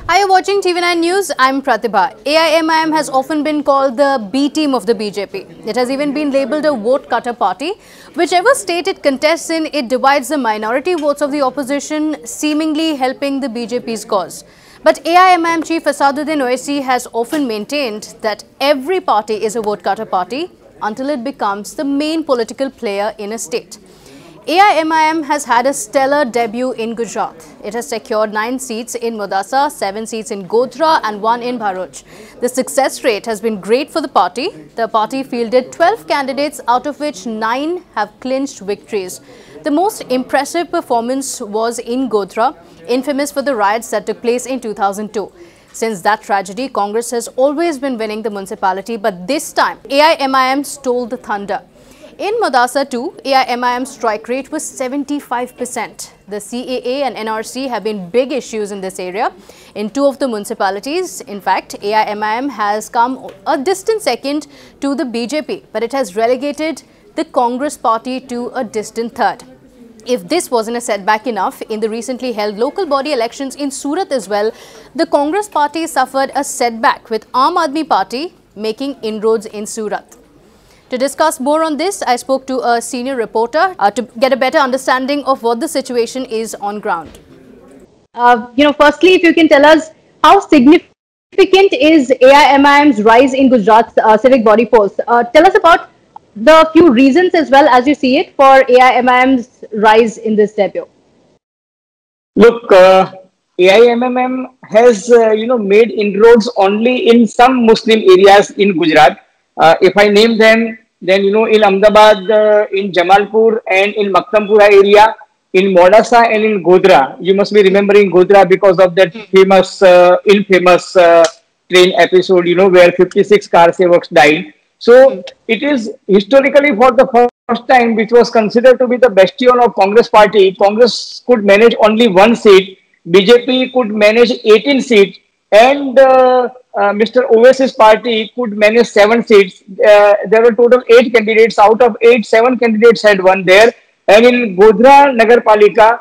Are you watching TV9 News? I'm Pratibha. AIMIM has often been called the B team of the BJP. It has even been labelled a vote cutter party. Whichever state it contests in, it divides the minority votes of the opposition, seemingly helping the BJP's cause. But AIMIM chief Asaduddin Owaisi has often maintained that every party is a vote cutter party until it becomes the main political player in a state. AIMIM has had a stellar debut in Gujarat. It has secured 9 seats in Modasa, 7 seats in Godhra and 1 in Bharuch. The success rate has been great for the party. The party fielded 12 candidates, out of which 9 have clinched victories. The most impressive performance was in Godhra, infamous for the riots that took place in 2002. Since that tragedy, Congress has always been winning the municipality, but this time AIMIM stole the thunder. In Modasa too, AIMIM's strike rate was 75%. The CAA and NRC have been big issues in this area. In 2 of the municipalities, in fact, AIMIM has come a distant second to the BJP, but it has relegated the Congress party to a distant third. If this wasn't a setback enough, in the recently held local body elections in Surat as well, the Congress party suffered a setback with Aam Aadmi Party making inroads in Surat. To discuss more on this, I spoke to a senior reporter to get a better understanding of what the situation is on ground. Firstly, if you can tell us how significant is AIMIM's rise in Gujarat's civic body force. Tell us about the few reasons as well as you see it for AIMIM's rise in this debut. Look, AIMIM has made inroads only in some Muslim areas in Gujarat. If I name them, then in Ahmedabad, in Jamalpur and in Maktampura area, in Modasa and in Godhra. You must be remembering Godhra because of that famous, infamous train episode, where 56 car sevaks died. So it is historically for the first time, which was considered to be the bastion of Congress party. Congress could manage only 1 seat. BJP could manage 18 seats. And Mr. Owaisi's party could manage 7 seats. There were total 8 candidates. Out of 8, 7 candidates had won there. And in Godhra Nagar Palika,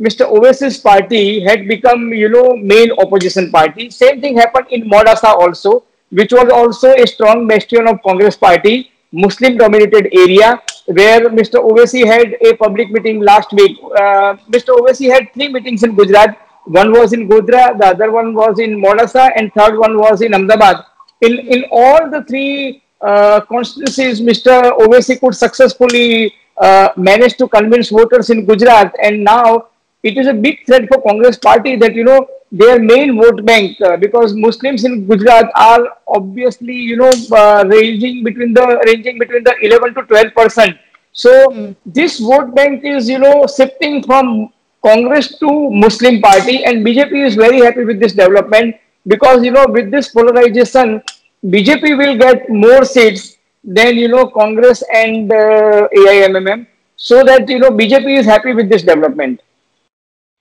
Mr. Owaisi's party had become, main opposition party. Same thing happened in Modasa also, which was also a strong bastion of Congress party, Muslim-dominated area, where Mr. Owaisi had a public meeting last week. Mr. Owaisi had 3 meetings in Gujarat. One was in Godhra, the other one was in Modasa, and third one was in Ahmedabad. In all the 3 constituencies, Mr. Owaisi could successfully manage to convince voters in Gujarat, and now it is a big threat for Congress party that their main vote bank, because Muslims in Gujarat are obviously ranging between the 11 to 12%. So this vote bank is shifting from Congress to Muslim party, and BJP is very happy with this development because with this polarization, BJP will get more seats than Congress and AIMIM, so that BJP is happy with this development.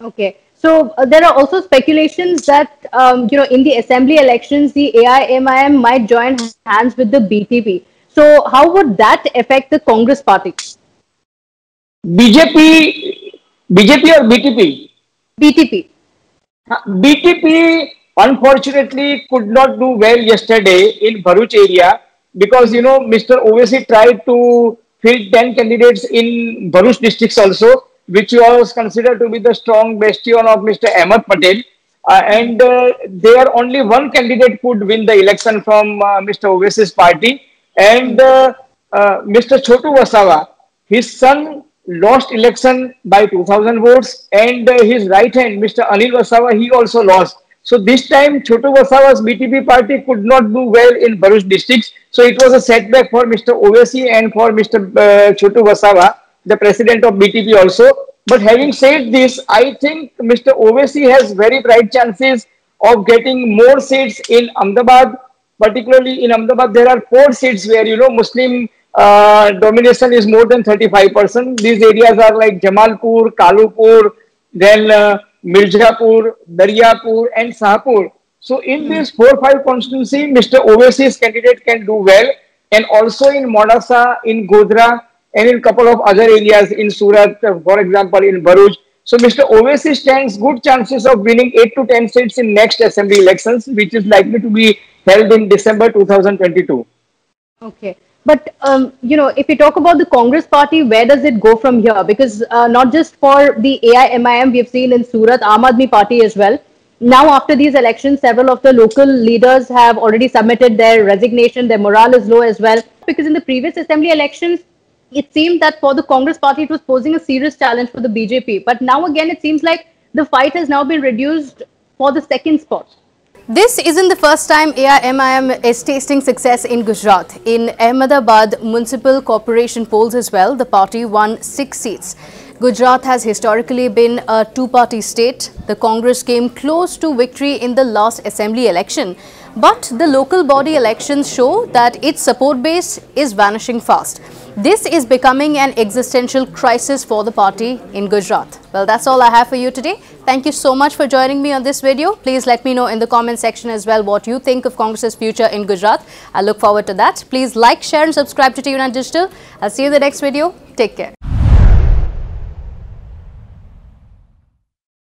Okay, so there are also speculations that in the assembly elections, the AIMIM might join hands with the BTP. So how would that affect the Congress party? BJP or BTP? BTP. BTP unfortunately could not do well yesterday in Bharuch area because Mr. Owaisi tried to field 10 candidates in Bharuch districts also, which was considered to be the strong bastion of Mr. Ahmed Patel. And there only 1 candidate could win the election from Mr. Owaisi's party. And Mr. Chotu Wasawa, his son, lost election by 2,000 votes, and his right hand, Mr. Anil Wasawa, he also lost. So this time, Chotu Wasawa's BTP party could not do well in Bharuch districts. So it was a setback for Mr. Owaisi and for Mr. Chotu Wasawa, the president of BTP also. But having said this, I think Mr. Owaisi has very bright chances of getting more seats in Ahmedabad. Particularly in Ahmedabad, there are 4 seats where Muslim domination is more than 35%. These areas are like Jamalpur, Kalupur, then Mirzapur, Daryapur and Sahapur. So in these 4-5 constituency, Mr. Owaisi's candidate can do well. And also in Modasa, in Godhra and in couple of other areas in Surat, for example, in Bharuch. So Mr. Owaisi stands good chances of winning 8 to 10 seats in next assembly elections, which is likely to be held in December 2022. Okay. But, if we talk about the Congress party, where does it go from here? Because not just for the AIMIM, we have seen in Surat, Aam Aadmi party as well. Now, after these elections, several of the local leaders have already submitted their resignation. Their morale is low as well. Because in the previous assembly elections, it seemed that for the Congress party, it was posing a serious challenge for the BJP. But now again, it seems like the fight has now been reduced for the second spot. This isn't the first time AIMIM is tasting success in Gujarat. In Ahmedabad Municipal Corporation polls as well, the party won 6 seats. Gujarat has historically been a two-party state. The Congress came close to victory in the last assembly election. But the local body elections show that its support base is vanishing fast. This is becoming an existential crisis for the party in Gujarat. Well, that's all I have for you today. Thank you so much for joining me on this video. Please let me know in the comment section as well what you think of Congress's future in Gujarat. I look forward to that. Please like, share and subscribe to TV9 Digital. I'll see you in the next video. Take care.